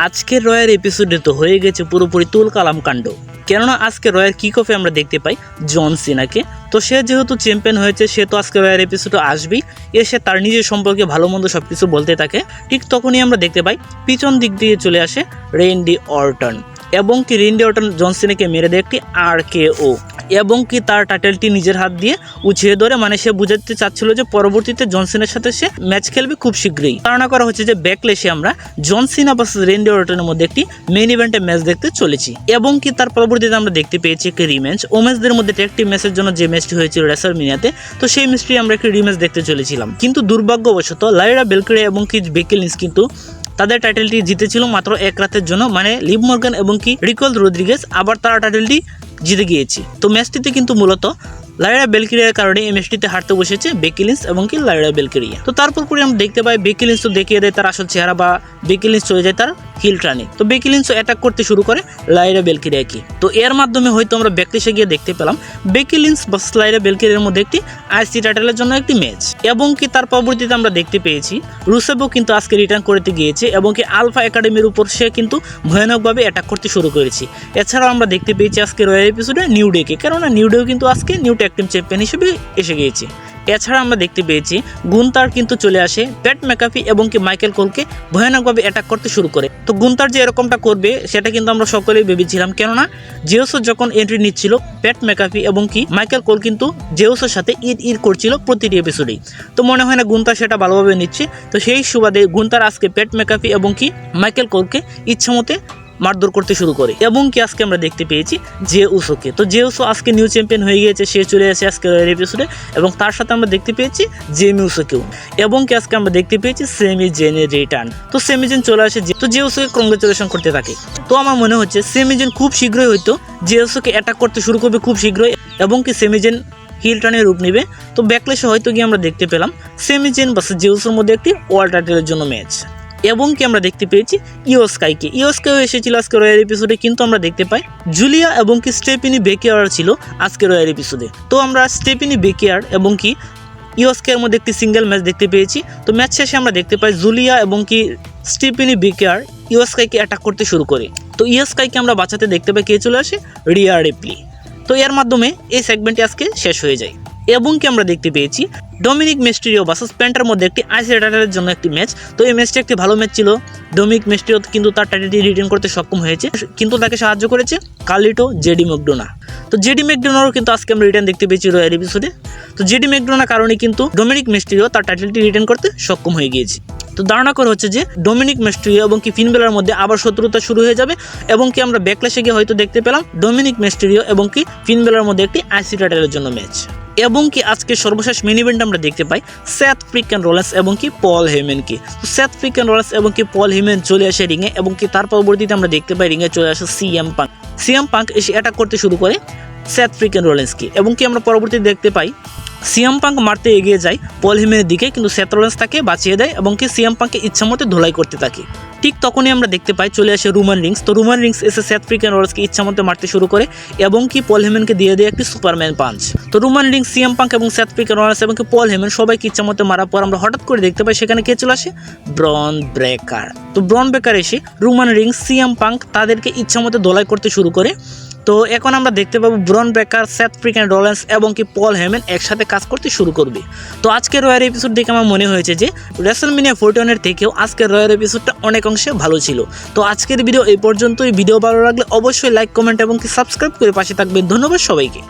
আজকের রয়ের এপিসোডে তো হয়ে গেছে পুরোপুরি তুল কালাম কাণ্ড। কেননা আজকে রয়ের কিক অফে আমরা দেখতে পাই জন সিনাকে। তো সে যেহেতু চ্যাম্পিয়ন হয়েছে, সে তো আজকে রয়ের এপিসোডে আসবেই, এসে তার নিজের সম্পর্কে ভালো মন্দ সবকিছু বলতে থাকে। ঠিক তখনই আমরা দেখতে পাই পিছন দিক দিয়ে চলে আসে রেন্ডি অর্টন, এবং কি রেন্ডি অর্টন জন সিনাকে মেরে দেয় একটি RKO, এবং কি তার টাইটেলটি নিজের হাত দিয়ে উঠিয়ে ধরে, মানে সে বুঝাতে চাচ্ছিল যে পরবর্তীতে জন সিনার সাথে সে ম্যাচ খেলবে খুব শীঘ্রই। ধারণা করা হচ্ছে যে ব্যাকলেশে আমরা জন সিনা ভার্সেস রেন্ডি অর্টনের মধ্যে একটি মেইন ইভেন্টে ম্যাচ দেখতে চলেছি, এবং কি তার পরবর্তীতে আমরা দেখতে পেয়েছি একটি রিম্যাচ ওমেন্সদের মধ্যে ট্যাগ টিম ম্যাচের জন্য যে ম্যাচটি হয়েছিল রেসলম্যানিয়াতে। তো সেই ম্যাচটি আমরা একটি রিম্যাচ দেখতে চলেছিলাম, কিন্তু দুর্ভাগ্যবশত লাইরা বেলকিরি এবং কি বেকি লিঞ্চ কিন্তু তাদের টাইটেলটি জিতেছিল মাত্র এক রাতের জন্য, মানে লিভ মর্গান এবং কি রিকল রদ্রিগেজ আবার তারা টাইটেলটি জিতে গিয়েছে। তো ম্যাচটিতে কিন্তু মূলত লাইরা বেলকিরিয়ার কারণে এই ম্যাচটিতে হারতে বসেছে বেকি লিঞ্চ এবং কি লাইরা বেলকিরিয়া। তো তারপর পরে আমরা দেখতে পাই বেকি লিঞ্চ তো দেখিয়ে দেয় তার আসল চেহারা, বা বেকি লিঞ্চ চলে যায় তার হিল টানে। তো বেকি লিঞ্চ অ্যাটাক করতে শুরু করে লাইরা বেলকিরিয়াকে। তো এর মাধ্যমে হয়তো আমরা ব্যাকলেশে গিয়ে দেখতে পেলাম বেকি লিঞ্চ ভার্সেস লাইরা বেলকিরিয়ার মধ্যে একটি IC টাইটেলের জন্য একটি ম্যাচ, এবং কি তার পরবর্তীতে আমরা দেখতে পেয়েছি রুসেভও কিন্তু আজকে রিটার্ন করতে গিয়েছে, এবং কি আলফা একাডেমির উপর সে কিন্তু ভয়ানকভাবে অ্যাটাক করতে শুরু করেছে। এছাড়াও আমরা দেখতে পেয়েছি আজকে রয়্যাল এপিসোডে নিউ ডেকে, কেননা নিউ ডেও কিন্তু আজকে নিউ ট্যাগ টিম চ্যাম্পিয়ন হিসেবে এসে গিয়েছে। এছাড়া আমরা দেখতে পেয়েছি গুন্তার কিন্তু চলে আসে প্যাট ম্যাকাফি এবং কি মাইকেল কোলকে ভয়ানকভাবে অ্যাটাক করতে শুরু করে। তো গুন্তার যে এরকমটা করবে সেটা কিন্তু আমরা সকলেই ভেবেছিলাম, কেননা জেউসো যখন এন্ট্রি নিচ্ছিল প্যাট ম্যাকাফি এবং কি মাইকেল কোল কিন্তু জেউসোর সাথে ঈদ করছিল প্রতিটি এপিসোডেই। তো মনে হয় না গুন্তার সেটা ভালোভাবে নিচ্ছে। তো সেই সুবাদে গুন্তার আজকে প্যাট ম্যাকাফি এবং কি মাইকেল কোলকে ইচ্ছামতে মারধর করতে শুরু করে, এবং কি আজকে আমরা দেখতে পেয়েছি জে উসোকে। তো জে উসো আজকে নিউ চ্যাম্পিয়ন হয়ে গিয়েছে, সে চলে আসে আজকে এপিসোডে, এবং তার সাথে আমরা দেখতে পেয়েছি জেমি উসোকেও, এবং কি আজকে আমরা দেখতে পেয়েছি সেমি জেনের রিটার্ন। তো সেমি জেন চলে আসে, তো জে উসোকে কংগ্রেচুলেশন করতে থাকে। তো আমার মনে হচ্ছে সেমি জেন খুব শীঘ্রই হয়তো জে উসোকে অ্যাটাক করতে শুরু করবে খুব শীঘ্রই, এবং কি সেমি জেন হিল টার্নের রূপ নেবে। তো ব্যাকলেশে হয়তো গিয়ে আমরা দেখতে পেলাম সেমি জেন ভার্সেস জে উসোর মধ্যে একটি ওয়ার্ল্ড টাইটেলের জন্য ম্যাচ, এবং কি আমরা দেখতে পেয়েছি ইয়ো স্কাইও এসেছিল আজকে রয়্যাল এপিসোডে, কিন্তু আমরা দেখতে পাই জুলিয়া এবং কি স্টেফিনি বেকিয়ার ছিল আজকে রয়্যাল এপিসোডে। তো আমরা স্টেফিনি বেকিয়ার এবং কি ইয়ো স্কাইয়ের মধ্যে একটি সিঙ্গেল ম্যাচ দেখতে পেয়েছি। তো ম্যাচ শেষে আমরা দেখতে পাই জুলিয়া এবং কি স্টেফিনি বেকিয়ার ইয়ো স্কাইকে অ্যাটাক করতে শুরু করে। তো ইয়ো স্কাইকে আমরা বাঁচাতে দেখতে পাই কে চলে আসে, রিয়া রিপ্লি। তো এর মাধ্যমে এই সেগমেন্টটি আজকে শেষ হয়ে যায়, এবং কি আমরা দেখতে পেয়েছি ডমিনিক মিস্টেরিও ভার্সেস পেন্টার মধ্যে একটি IC টাইটেলের জন্য একটি ম্যাচ। তো এই ম্যাচটি একটি ভালো ম্যাচ ছিল। ডমিনিক মিস্টেরিও কিন্তু তার টাইটেলটি রিটেন করতে সক্ষম হয়েছে, কিন্তু তাকে সাহায্য করেছে কার্লিটো জেডি ম্যাকডোনা। তো জেডি ম্যাকডোনারও কিন্তু আজকে আমরা রিটার্ন দেখতে পেয়েছি রয়্যাল এপিসোডে। তো জেডি ম্যাকডোনার কারণে কিন্তু ডমিনিক মিস্টেরিও তার টাইটেলটি রিটেন করতে সক্ষম হয়ে গিয়েছে। তো ধারণা করা হচ্ছে যে ডমিনিক মিস্টেরিও এবং কি ফিন বেলার মধ্যে আবার শত্রুতা শুরু হয়ে যাবে, এবং কি আমরা ব্যাকলেশে গিয়ে হয়তো দেখতে পেলাম ডমিনিক মিস্টেরিও এবং কি ফিন বেলার মধ্যে একটি IC টাইটেলের জন্য ম্যাচ, এবং কি আজকে সর্বশেষ মেইন ইভেন্ট আমরা দেখতে পাই সেথ ফ্রিকেন রোলেন্স এবং কি পল হেমেনকে। তো সেথ ফ্রিকেন রোলেন্স এবং কি পল হেমেন চলে আসে রিংয়ে, এবং কি তার পরবর্তীতে আমরা দেখতে পাই রিংয়ে চলে আসে সিএম পাঙ্ক এসে অ্যাটাক করতে শুরু করে সেথ ফ্রিকেন রোলেন্সকে, এবং কি আমরা পরবর্তীতে দেখতে পাই সিএম পাঙ্ক মারতে এগিয়ে যায় পল হেমেনের দিকে, কিন্তু সেথ রোলেন্স তাকে বাঁচিয়ে দেয়, এবং কি সিএম পাঙ্ককে ইচ্ছামতো ধোলাই করতে থাকে। ঠিক তখনই আমরা দেখতে পাই চলে আসে রোমান রিংস। তো রোমান রিংস এসে সেথ ফ্রিকেন রোলেন্সকে ইচ্ছামতো মারতে শুরু করে, এবং কি পল হেমেনকে দিয়ে দেয় একটি সুপারম্যান পাঞ্চ। তো রোমান রিংস, সিএম পাঙ্ক এবং সেথ ফ্রিকেন রোলেন্স এবং কি পল হেমেন সবাইকে ইচ্ছামতো মারার পর আমরা হঠাৎ করে দেখতে পাই সেখানে কে চলে আসে, ব্রন ব্রেকার। তো ব্রন ব্রেকার এসে রোমান রিংস, সিএম পাঙ্ক তাদেরকে ইচ্ছামতো ধোলাই করতে শুরু করে। তো এখন আমরা দেখতে পাবো ব্রন ব্রেকার, সেথ ফ্রিকেন রোলেন্স এবং কি পল হেমেন একসাথে কাজ করতে শুরু করবে। তো আজকের রয়্যাল এপিসোড দেখে আমার মনে হয়েছে যে রেসলম্যানিয়া 41 থেকেও আজকের রয়্যাল এপিসোডটা অনেক অংশে ভালো ছিল। তো আজকের ভিডিও এই পর্যন্তই। ভিডিও ভালো লাগলে অবশ্যই লাইক, কমেন্ট এবং কি সাবস্ক্রাইব করে পাশে থাকবেন। ধন্যবাদ সবাইকে।